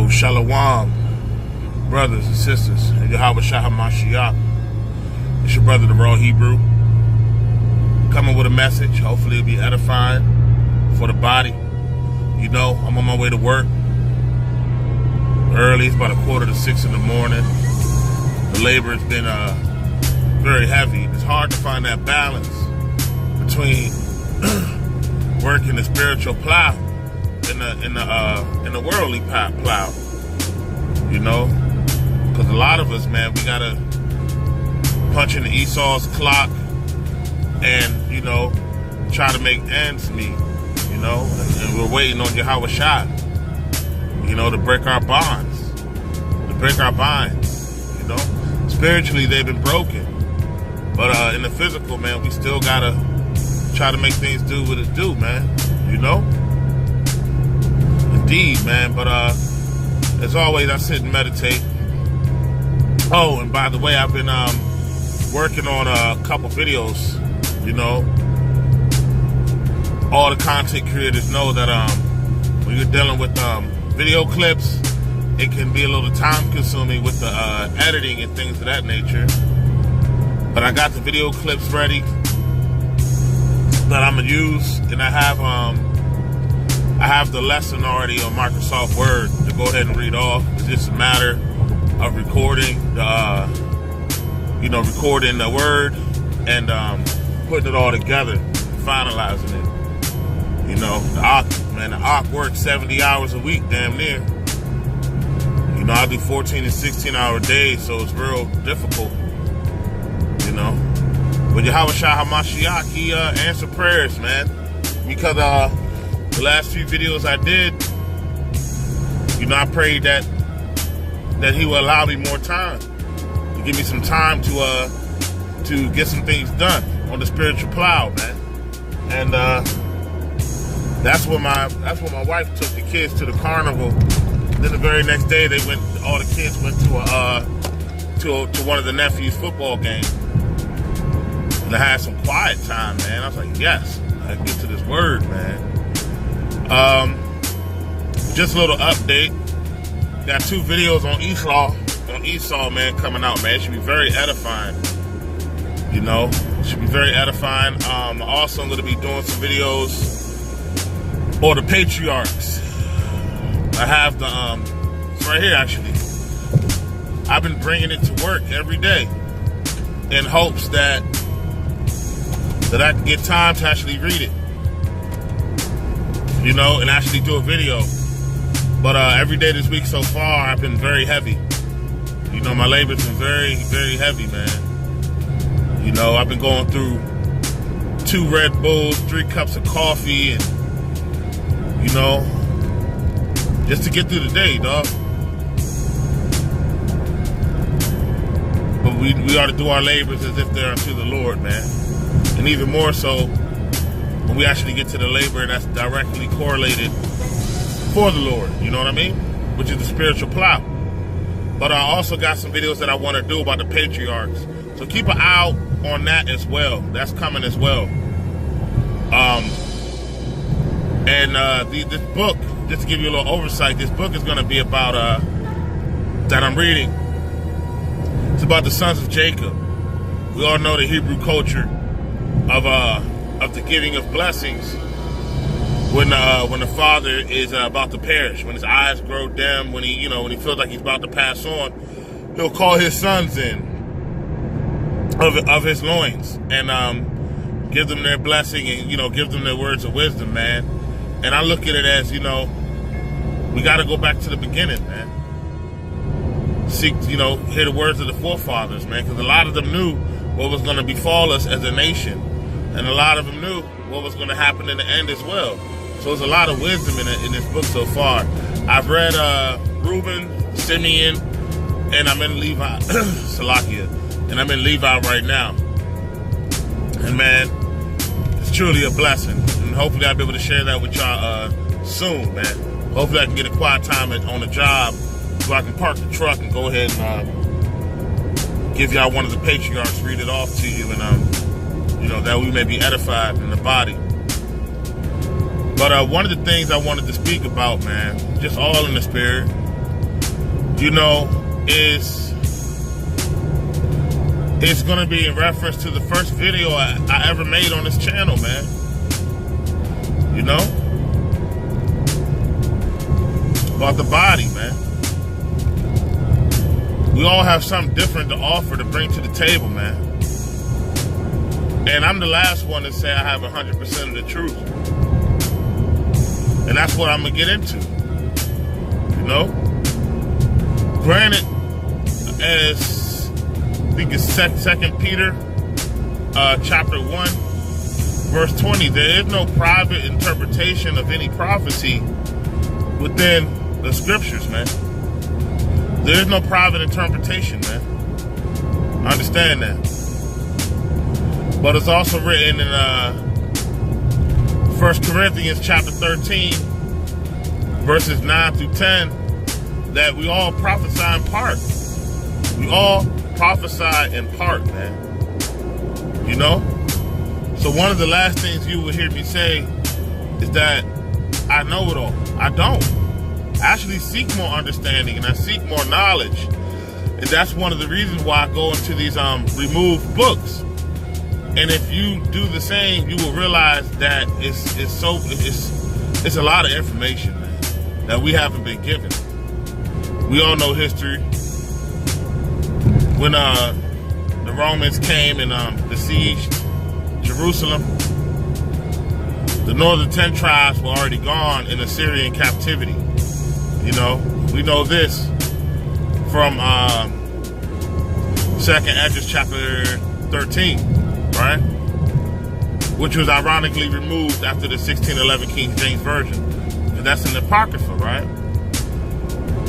Yo, Shalom, brothers and sisters, and Yahweh Shah HaMashiach. It's your brother, the Raw Hebrew, coming with a message. Hopefully it'll be edifying for the body. You know, I'm on my way to work early. It's about 5:45 in the morning. The labor has been very heavy. It's hard to find that balance between working the spiritual plow in the worldly plow, you know, because a lot of us, man, we gotta punch in Esau's clock and, you know, try to make ends meet, you know, and we're waiting on Yahweh Shah, you know, to break our bonds, you know. Spiritually, they've been broken, but in the physical, man, we still gotta try to make things do what it do, man, you know. Indeed, man. But as always, I sit and meditate. Oh, and by the way, I've been working on a couple videos. You know, all the content creators know that when you're dealing with video clips, it can be a little time consuming with the editing and things of that nature. But I got the video clips ready that I'm gonna use, and I have the lesson already on Microsoft Word to go ahead and read off. It's just a matter of recording recording the word and putting it all together, finalizing it. You know, the Ark works 70 hours a week, damn near. You know, I do 14 and 16-hour days, so it's real difficult. You know, but Yahweh Shah HaMashiach, he answered prayers, man, because the last few videos I did, you know, I prayed that he will allow me more time, to give me some time to get some things done on the spiritual plow, man. And that's when my wife took the kids to the carnival. Then the very next day, all the kids went to one of the nephew's football games, and I had some quiet time, man. I was like, yes, I can get to this word, man. Just a little update. Got 2 videos on Esau, man, coming out, man. It should be very edifying. You know, it should be very edifying. Also, I'm going to be doing some videos on the patriarchs. I have it's right here, actually. I've been bringing it to work every day in hopes that I can get time to actually read it. You know, and actually do a video. But every day this week so far, I've been very heavy. You know, my labor's been very, very heavy, man. You know, I've been going through 2 Red Bulls, 3 cups of coffee, and, you know, just to get through the day, dog. But we ought to do our labors as if they're unto the Lord, man. And even more so, when we actually get to the labor that's directly correlated for the Lord, you know what I mean? Which is the spiritual plow. But I also got some videos that I want to do about the patriarchs. So keep an eye out on that as well. That's coming as well. This book, just to give you a little oversight, this book is going to be about, that I'm reading. It's about the sons of Jacob. We all know the Hebrew culture of the giving of blessings when the father is about to perish, when his eyes grow dim, when he feels like he's about to pass on, he'll call his sons in of his loins and give them their blessing and, you know, give them their words of wisdom, man. And I look at it as, you know, we got to go back to the beginning, man. Seek, you know, hear the words of the forefathers, man, because a lot of them knew what was going to befall us as a nation. And a lot of them knew what was going to happen in the end as well. So there's a lot of wisdom in this book so far. I've read Reuben, Simeon, and I'm in Levi, Salakia, and I'm in Levi right now. And man, it's truly a blessing. And hopefully I'll be able to share that with y'all soon, man. Hopefully I can get a quiet time on the job so I can park the truck and go ahead and give y'all one of the patriarchs, read it off to you, and you know, that we may be edified in the body. But one of the things I wanted to speak about, man, just all in the spirit, you know, is going to be in reference to the first video I ever made on this channel, man. You know? About the body, man. We all have something different to offer to bring to the table, man. And I'm the last one to say I have 100% of the truth. And that's what I'm going to get into. You know? Granted, as I think it's 2 Peter chapter 1, verse 20, there is no private interpretation of any prophecy within the scriptures, man. There is no private interpretation, man. I understand that. But it's also written in 1 Corinthians chapter 13, verses 9 through 10, that we all prophesy in part. We all prophesy in part, man. You know? So one of the last things you will hear me say is that I know it all. I don't. I actually seek more understanding and I seek more knowledge. And that's one of the reasons why I go into these removed books. And if you do the same, you will realize that it's a lot of information, man, that we haven't been given. We all know history. When the Romans came and besieged Jerusalem, the northern 10 tribes were already gone in Assyrian captivity. You know, we know this from 2nd Esdras chapter 13, right? Which was ironically removed after the 1611 King James Version. And that's in the Apocrypha, right?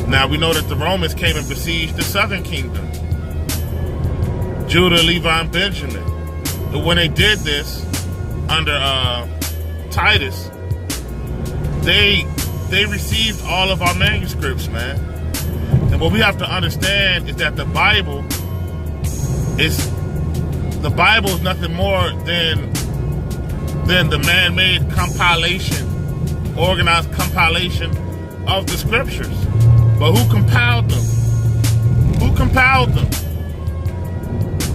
Now we know that the Romans came and besieged the southern kingdom, Judah, Levi, and Benjamin. But when they did this under Titus, they received all of our manuscripts, man. And what we have to understand is that the Bible is nothing more than the man-made compilation, organized compilation of the scriptures. But who compiled them? Who compiled them?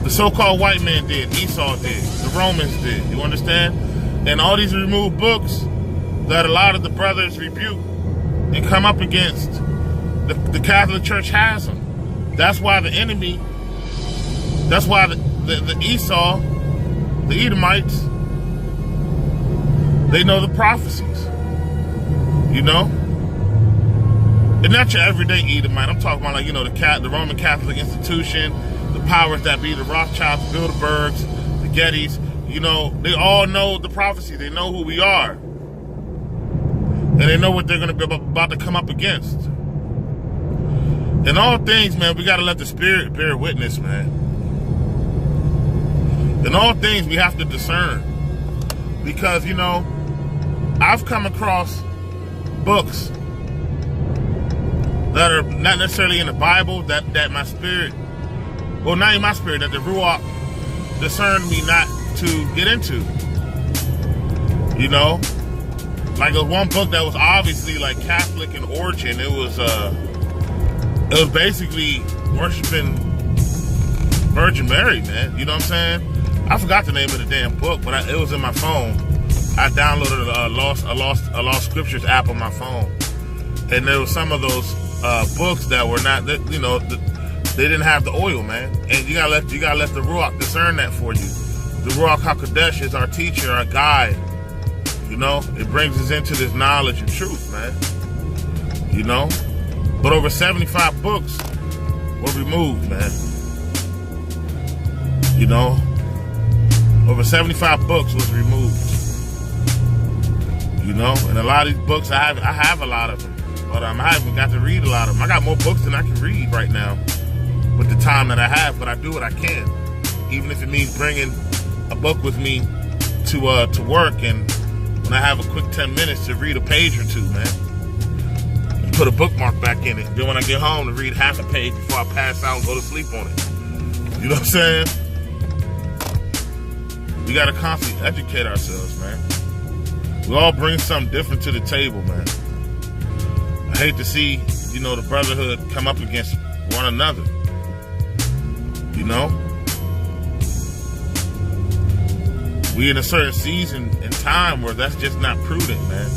The so-called white man did. Esau did. The Romans did. You understand? And all these removed books that a lot of the brothers rebuke and come up against, the Catholic Church has them. That's why the enemy, that's why the Esau, the Edomites, they know the prophecies. You know? And not your everyday Edomite. I'm talking about, like, you know, the Roman Catholic institution, the powers that be, the Rothschilds, the Bilderbergs, the Gettys. You know, they all know the prophecy. They know who we are. And they know what they're going to be about to come up against. In all things, man, we got to let the Spirit bear witness, man. In all things, we have to discern. Because, you know, I've come across books that are not necessarily in the Bible, that my spirit, well, not in my spirit, that the Ruach discerned me not to get into. You know? Like, there was one book that was obviously, like, Catholic in origin. It was basically worshiping Virgin Mary, man. You know what I'm saying? I forgot the name of the damn book, but it was in my phone. I downloaded a Lost Scriptures app on my phone. And there was some of those books that were not, you know, they didn't have the oil, man. And you gotta let the Ruach discern that for you. The Ruach HaKodesh is our teacher, our guide. You know, it brings us into this knowledge and truth, man. You know, but over 75 books were removed, man. You know, over 75 books was removed. You know, and a lot of these books, I have a lot of them. But I haven't got to read a lot of them. I got more books than I can read right now with the time that I have, but I do what I can. Even if it means bringing a book with me to work, and when I have a quick 10 minutes to read a page or two, man. Put a bookmark back in it. Then when I get home, to read half a page before I pass out and go to sleep on it. You know what I'm saying? We got to constantly educate ourselves, man. We all bring something different to the table, man. I hate to see, you know, the brotherhood come up against one another. You know? We in a certain season and time where that's just not prudent, man.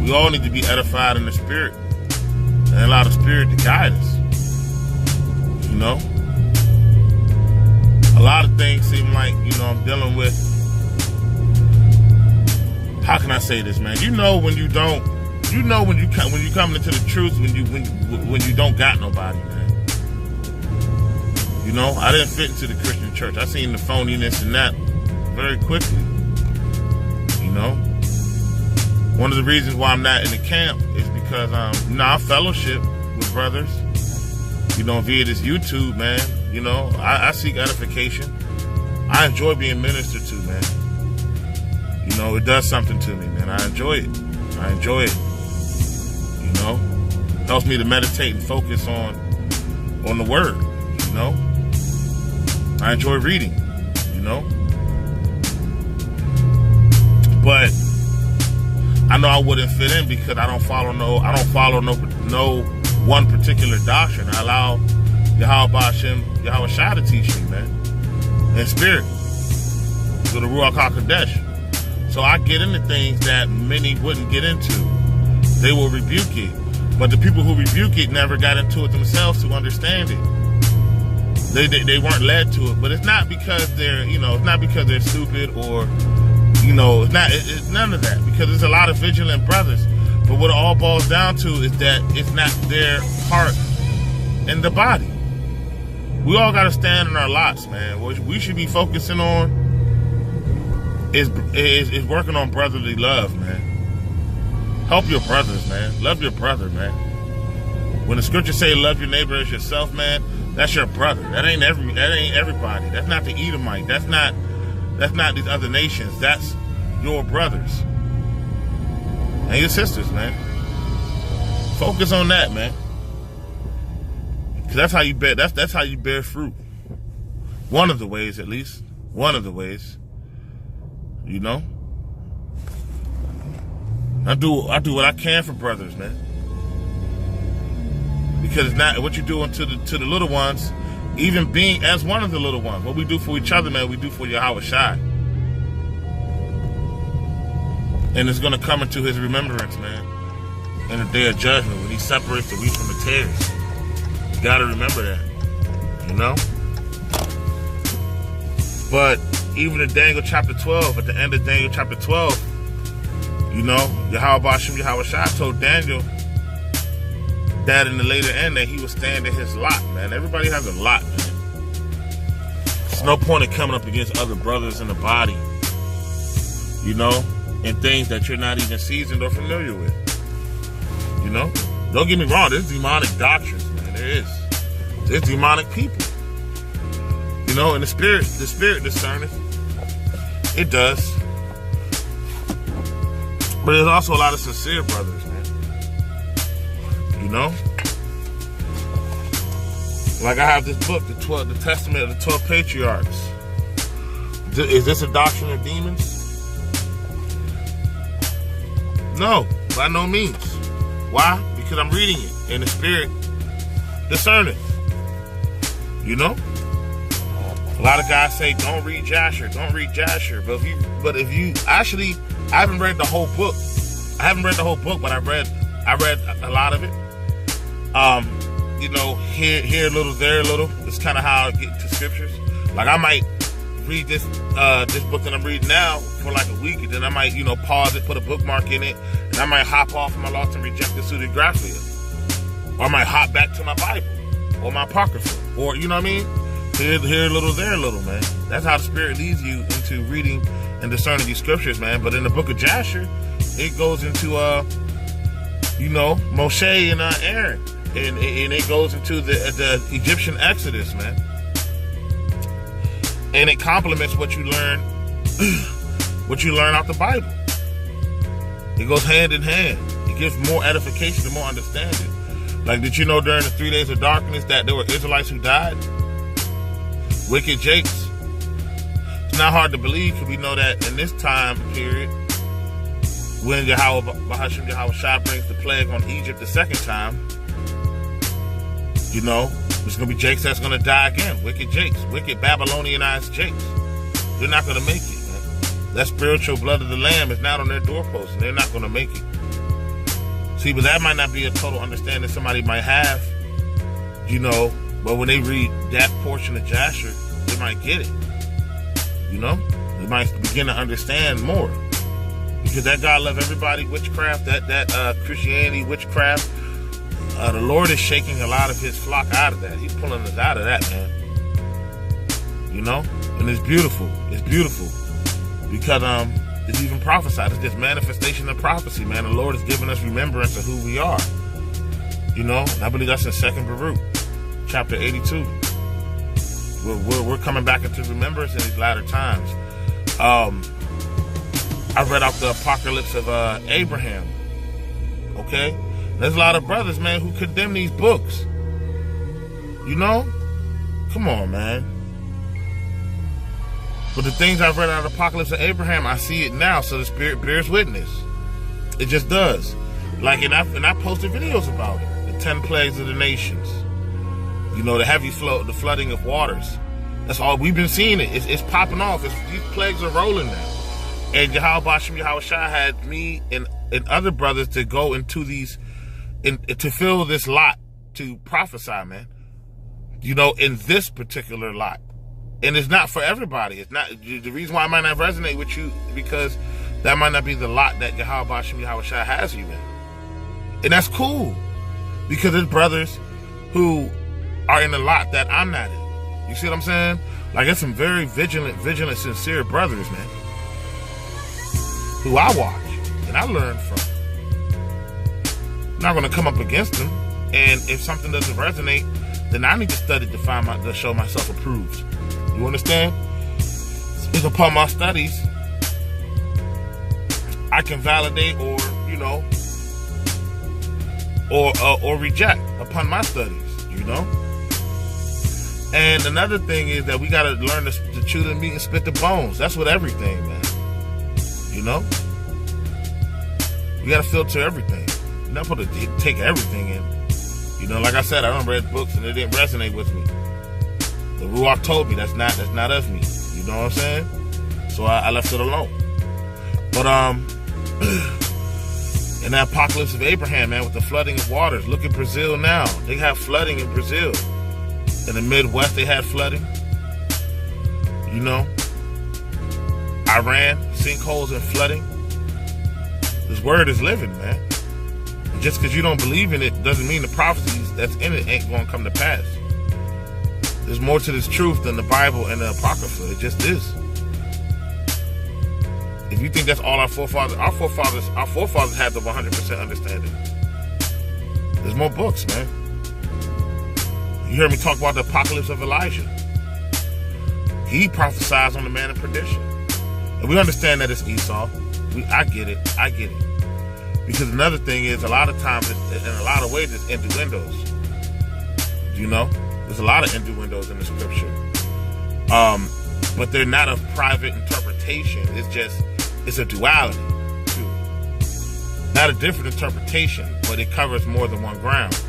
We all need to be edified in the spirit and allow the spirit to guide us. You know? A lot of things seem like, you know, I'm dealing with, how can I say this, man? You know when you don't, you know when you come into the truth when you don't got nobody, man. You know, I didn't fit into the Christian church. I seen the phoniness and that very quickly. You know, one of the reasons why I'm not in the camp is because you know, I fellowship with brothers. You know, via this YouTube, man. You know, I seek edification. I enjoy being ministered to, man. You know, it does something to me, man. I enjoy it. I enjoy it. You know, helps me to meditate and focus on the word. You know, I enjoy reading. You know, but I know I wouldn't fit in because I don't follow no one particular doctrine. I allow Yahweh Shai to teach me, man, in spirit, through the Ruach HaKodesh. So I get into things that many wouldn't get into. They will rebuke it, but the people who rebuke it never got into it themselves to understand it. They weren't led to it, but it's not because they're, you know, it's not because they're stupid or, you know, it's none of that, because there's a lot of vigilant brothers. But what it all boils down to is that it's not their part in the body. We all got to stand in our lots, man. What we should be focusing on is working on brotherly love, man. Help your brothers, man. Love your brother, man. When the scriptures say love your neighbor as yourself, man, that's your brother. That ain't everybody. That's not the Edomite. That's not these other nations. That's your brothers and your sisters, man. Focus on that, man. Cause that's how you bear. That's how you bear fruit. One of the ways, at least. One of the ways. You know. I do what I can for brothers, man. Because it's not what you're doing to the little ones. Even being as one of the little ones, what we do for each other, man, we do for Yahweh Shai. And it's gonna come into His remembrance, man, in the day of judgment when He separates the wheat from the tares. You gotta remember that, you know? But even in Daniel chapter 12, at the end of Daniel chapter 12, you know, Yahweh Shai told Daniel that in the later end that he would stand in his lot, man. Everybody has a lot, man. There's no point in coming up against other brothers in the body, you know, and things that you're not even seasoned or familiar with, you know? Don't get me wrong, there's demonic doctrines, man. There's demonic people, you know, and the spirit discerneth. It does. But there's also a lot of sincere brothers, man. You know? Like I have this book, the Testament of the 12 Patriarchs. Is this a doctrine of demons? No, by no means. Why? Because I'm reading it in the spirit discerning. You know? A lot of guys say, don't read Jasher, don't read Jasher. But if you actually, I haven't read the whole book. I haven't read the whole book, but I read a lot of it. You know, here a little, there a little. It's kind of how I get to scriptures. Like I might read this book that I'm reading now for like a week, and then I might, you know, pause it, put a bookmark in it, and I might hop off of my Lost and Rejected Pseudegraphia. Or I might hop back to my Bible, or my Apocrypha, or, you know what I mean? Here a little, there a little, man. That's how the Spirit leads you into reading and discerning these scriptures, man. But in the book of Jasher, it goes into, you know, Moshe and Aaron. And it goes into the Egyptian Exodus, man. And it complements what you learn out the Bible. It goes hand in hand. It gives more edification and more understanding. Like, did you know during the 3 days of darkness that there were Israelites who died? Wicked Jakes. It's not hard to believe because we know that in this time period, when Yahweh Shai brings the plague on Egypt the second time, you know, there's going to be Jakes that's going to die again. Wicked Jakes. Wicked Babylonianized Jakes. They're not going to make it, man. That spiritual blood of the Lamb is not on their doorpost, and they're not going to make it. See, but that might not be a total understanding somebody might have, you know, but when they read that portion of Jasher, they might get it, you know? They might begin to understand more. Because that God love everybody witchcraft, that Christianity witchcraft, the Lord is shaking a lot of his flock out of that. He's pulling us out of that, man. You know? And it's beautiful. It's beautiful. Because it's even prophesied. It's just manifestation of prophecy, man. The Lord has given us remembrance of who we are. You know? And I believe that's in 2nd Baruch, chapter 82. We're coming back into remembrance in these latter times. I read out the apocalypse of Abraham. Okay? There's a lot of brothers, man, who condemn these books. You know? Come on, man. But the things I've read out of the apocalypse of Abraham, I see it now, so the Spirit bears witness. It just does. Like, and I posted videos about it. The 10 plagues of the nations. You know, the heavy flow, the flooding of waters. That's all. We've been seeing it. It's popping off. These plagues are rolling now. And Yahweh Shai had me and other brothers to go into these, to fill this lot, to prophesy, man. You know, in this particular lot. And it's not for everybody. It's not, the reason why it might not resonate with you, because that might not be the lot that Yahweh Shai has you in. And that's cool. Because there's brothers who are in a lot that I'm not in. You see what I'm saying? Like, it's some very vigilant, sincere brothers, man, who I watch and I learn from. I'm not going to come up against them. And if something doesn't resonate, then I need to study to show myself approved. You understand? It's upon my studies I can validate or, you know, or reject upon my studies, you know? And another thing is that we got to learn to chew the meat and spit the bones. That's with everything, man. You know? We got to filter everything. You're not supposed to take everything in. You know, like I said, I done read books and it didn't resonate with me. The Ruach told me that's not of me. You know what I'm saying? So I left it alone. But in the apocalypse of Abraham, man, with the flooding of waters, look at Brazil now. They have flooding in Brazil. In the Midwest, they had flooding. You know, Iran, sinkholes and flooding. This word is living, man. And just because you don't believe in it doesn't mean the prophecies that's in it ain't going to come to pass. There's more to this truth than the Bible and the Apocrypha. It just is. If you think that's all our forefathers had the 100% understanding. There's more books, man. You heard me talk about the apocalypse of Elijah. He prophesies on the man of perdition. And we understand that it's Esau. I get it. Because another thing is, a lot of times, in a lot of ways, it's innuendos. You know? There's a lot of innuendos in the scripture. But they're not of private interpretation. It's a duality, too. Not a different interpretation, but it covers more than one ground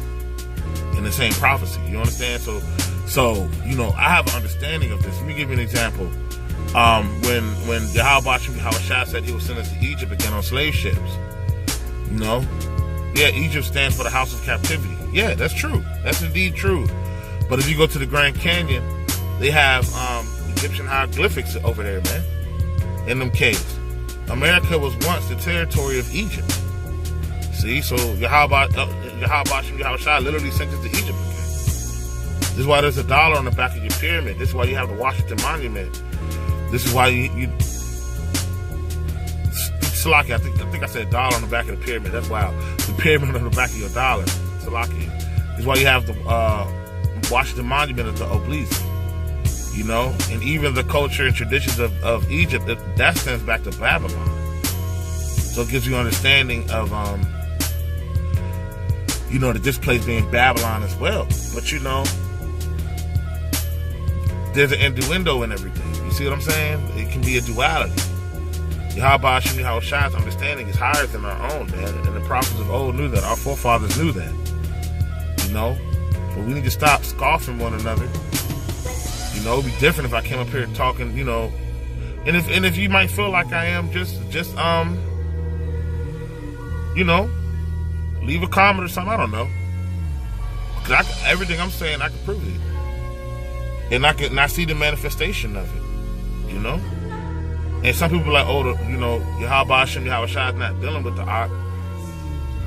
in the same prophecy. You understand? So you know, I have an understanding of this. Let me give you an example. When Yahweh Shai said he would send us to Egypt again on slave ships, you know, yeah, Egypt stands for the house of captivity. Yeah, that's true. That's indeed true. But if you go to the Grand Canyon, they have Egyptian hieroglyphics over there, man, in them caves. America was once the territory of Egypt. See, so Yahweh Shai literally sent us to Egypt again. This is why there's $1 on the back of your pyramid. This is why you have the Washington Monument. This is why you Salaki, I think I said $1 on the back of the pyramid. That's wild. The pyramid on the back of your dollar. Salaki. This is why you have the Washington Monument of the obelisk. You know, and even the culture and traditions of Egypt, that stems back to Babylon. So it gives you understanding of, you know, that this place being Babylon as well. But, you know, there's an innuendo in everything. You see what I'm saying? It can be a duality. Yahweh Hashem Yahweh Shai's understanding is higher than our own, man. And the prophets of old knew that. Our forefathers knew that. You know? So we need to stop scoffing one another. You know, it'd be different if I came up here talking, you know. And if you might feel like I am, just you know, leave a comment or something. I don't know. Cause everything I'm saying, I can prove it. And I see the manifestation of it. You know? And some people are like, oh, you know, Yahweh Hashem, Yahweh Shai is not dealing with the Ark.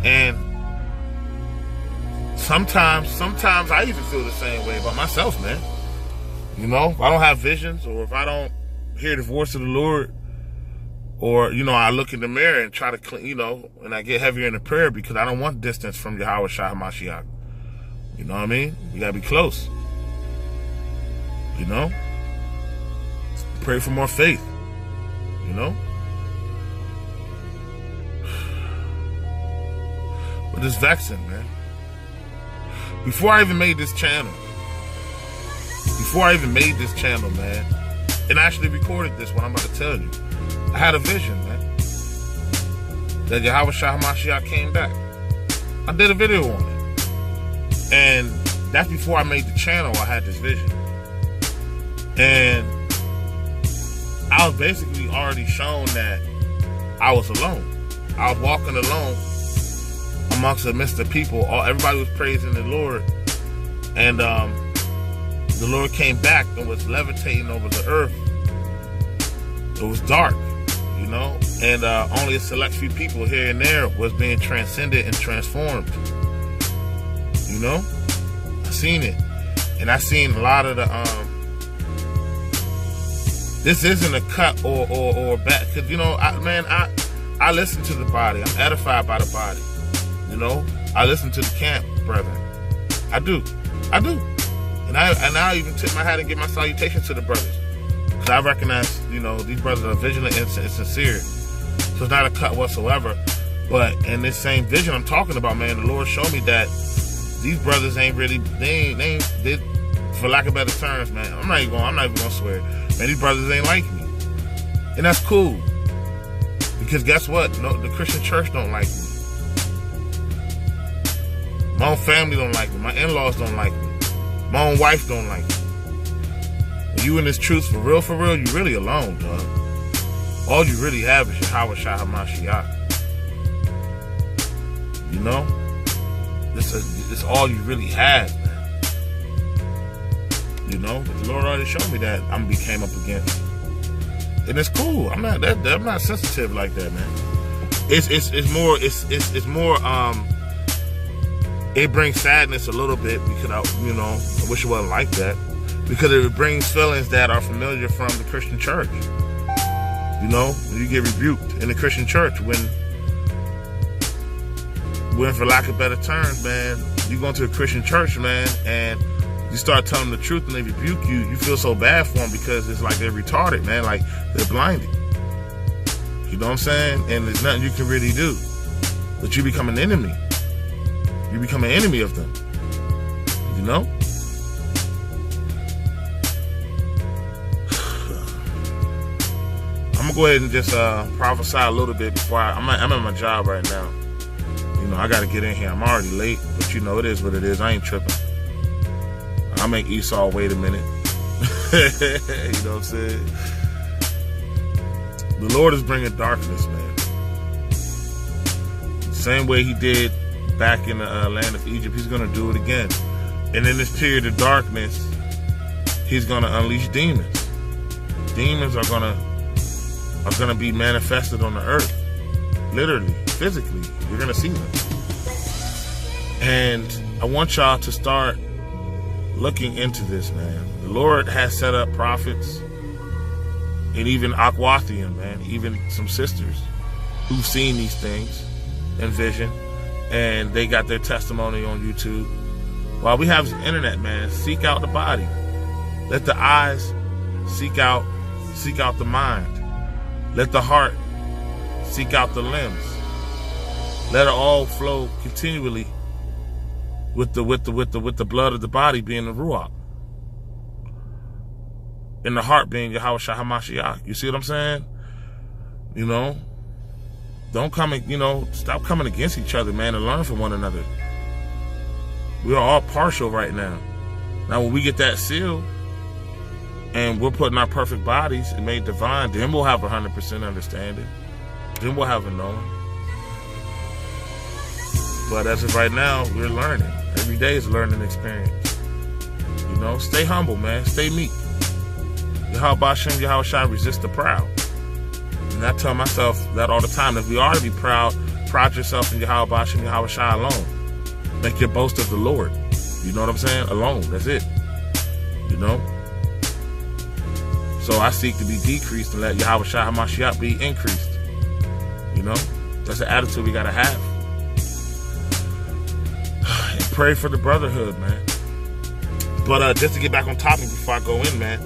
And sometimes I even feel the same way about myself, man. You know, if I don't have visions, or if I don't hear the voice of the Lord, or, you know, I look in the mirror and try to clean, you know, and I get heavier in the prayer because I don't want distance from Yahweh Shai HaMashiach. You know what I mean? You gotta be close. You know? Pray for more faith. You know? But it's vexing, man. Before I even made this channel, man, and I actually recorded this, what I'm about to tell you, I had a vision, man, that Yahweh Shai HaMashiach came back. I did a video on it. And that's before I made the channel, I had this vision. And I was basically already shown that I was alone. I was walking alone amongst a midst of people. Everybody was praising the Lord. And the Lord came back and was levitating over the earth. It was dark, you know, and only a select few people here and there was being transcended and transformed. You know, I seen it, and I seen a lot of the this isn't a cut or back, because, you know, I listen to the body. I'm edified by the body. You know, I listen to the camp, brethren. I do, and I even tip my hat and give my salutations to the brothers, because I recognize, you know, these brothers are vigilant and sincere. So it's not a cut whatsoever. But in this same vision I'm talking about, man, the Lord showed me that these brothers ain't really, they for lack of better terms, man, I'm not even gonna swear, man, these brothers ain't like me. And that's cool. Because guess what? No, the Christian church don't like me. My own family don't like me. My in-laws don't like me. My own wife don't like me. When you in this truth for real, you really alone, dog. All you really have is Yahweh Shai HaMashiach. You know? This is all you really have, man. You know? But the Lord already showed me that I'm gonna be came up against. And it's cool. I'm not sensitive like that, man. It's more it brings sadness a little bit, because I wish it wasn't like that, because it brings feelings that are familiar from the Christian church. You know, you get rebuked in the Christian church when for lack of better terms, man, you go into a Christian church, man, and you start telling them the truth and they rebuke you, you feel so bad for them, because it's like they're retarded, man, like they're blinded. You know what I'm saying? And there's nothing you can really do. But you become an enemy. You become an enemy of them. You know? I'm gonna go ahead and just prophesy a little bit before I'm at my job right now. You know, I gotta get in here. I'm already late, but you know, it is what it is. I ain't tripping. I'll make Esau wait a minute. You know what I'm saying? The Lord is bringing darkness, man. The same way he did back in the land of Egypt, he's gonna do it again. And in this period of darkness, he's gonna unleash demons. Demons are gonna be manifested on the earth. Literally, physically. You're gonna see them. And I want y'all to start looking into this, man. The Lord has set up prophets, and even Akwathian, man, even some sisters who've seen these things in vision, and they got their testimony on YouTube. While we have the internet, man, seek out the body. Let the eyes seek out the mind. Let the heart seek out the limbs. Let it all flow continually with the blood of the body being the Ruach. And the heart being Yahweh Shai HaMashiach. You see what I'm saying? You know, don't come, stop coming against each other, man, and learn from one another. We are all partial right now. Now, when we get that seal and we're putting our perfect bodies and made divine, then we'll have 100% understanding. Then we'll have a knowing. But as of right now, we're learning. Every day is a learning experience. You know, stay humble, man. Stay meek. Yahweh Shem, Yahweh Shai, resist the proud. And I tell myself that all the time. If we are to be proud, pride yourself in Yahweh Shem, Yahweh Shai alone. Make your boast of the Lord. You know what I'm saying? Alone. That's it. You know? So I seek to be decreased and let Yahweh Shai HaMashiach be increased. You know? That's the attitude we gotta have. And pray for the brotherhood, man. But just to get back on topic before I go in, man.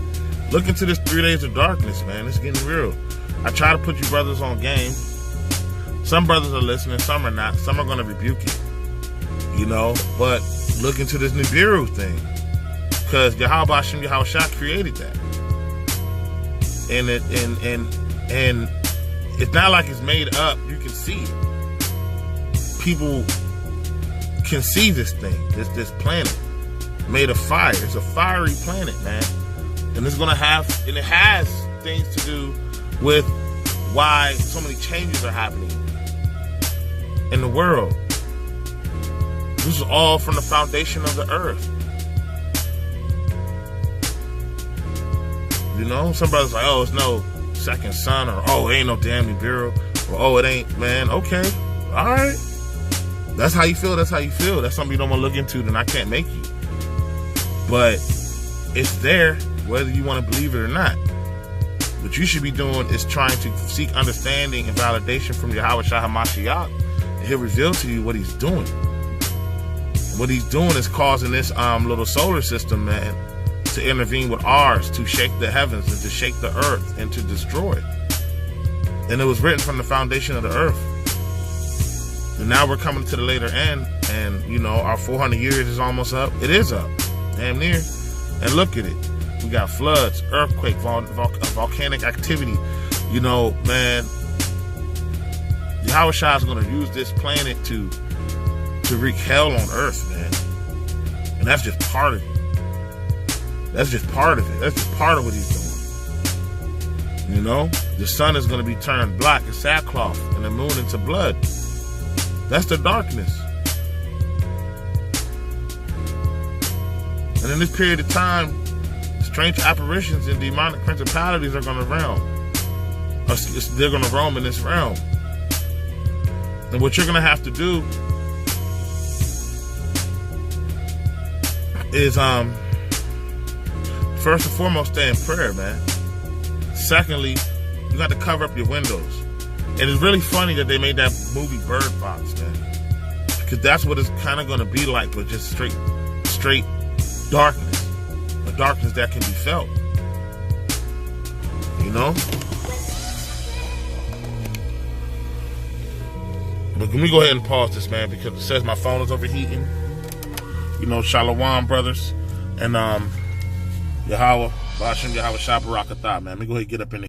Look into this 3 days of darkness, man. It's getting real. I try to put you brothers on game. Some brothers are listening, some are not. Some are going to rebuke you. You know, but look into this Nibiru thing. Because Yahweh Hashem Yahweh Shai created that. And it's not like it's made up. You can see it. People can see this thing, this planet made of fire. It's a fiery planet, man. And it has things to do with why so many changes are happening in the world. This is all from the foundation of the earth. You know, some brothers are like, oh, it's no second sun, or oh, it ain't no damn Nibiru, or oh, it ain't, man. Okay, all right. That's how you feel. That's how you feel. That's something you don't want to look into, then I can't make you. But it's there, whether you want to believe it or not. What you should be doing is trying to seek understanding and validation from Yahweh Shai HaMashiach, and he'll reveal to you what he's doing. What he's doing is causing this little solar system, man, to intervene with ours, to shake the heavens and to shake the earth and to destroy it. And it was written from the foundation of the earth. And now we're coming to the later end, and you know, our 400 years is almost up. It is up, damn near. And look at it. We got floods, earthquake, volcanic activity. You know, man, Yahweh Shai is going to use this planet to wreak hell on earth, man. And that's just part of it. That's just part of it. That's just part of what he's doing. You know, the sun is going to be turned black as sackcloth and the moon into blood. That's the darkness. And in this period of time, strange apparitions and demonic principalities are going to realm. They're going to roam in this realm. And what you're going to have to do is, first and foremost, stay in prayer, man. Secondly, you got to cover up your windows. And it's really funny that they made that movie Bird Box, man. Because that's what it's kind of going to be like, but just straight darkness. A darkness that can be felt. You know? But let me go ahead and pause this, man, because it says my phone is overheating. You know, Shalom, brothers. And Yahweh, Bashem, Yahweh Shai Barakatah, man. Let me go ahead and get up in here.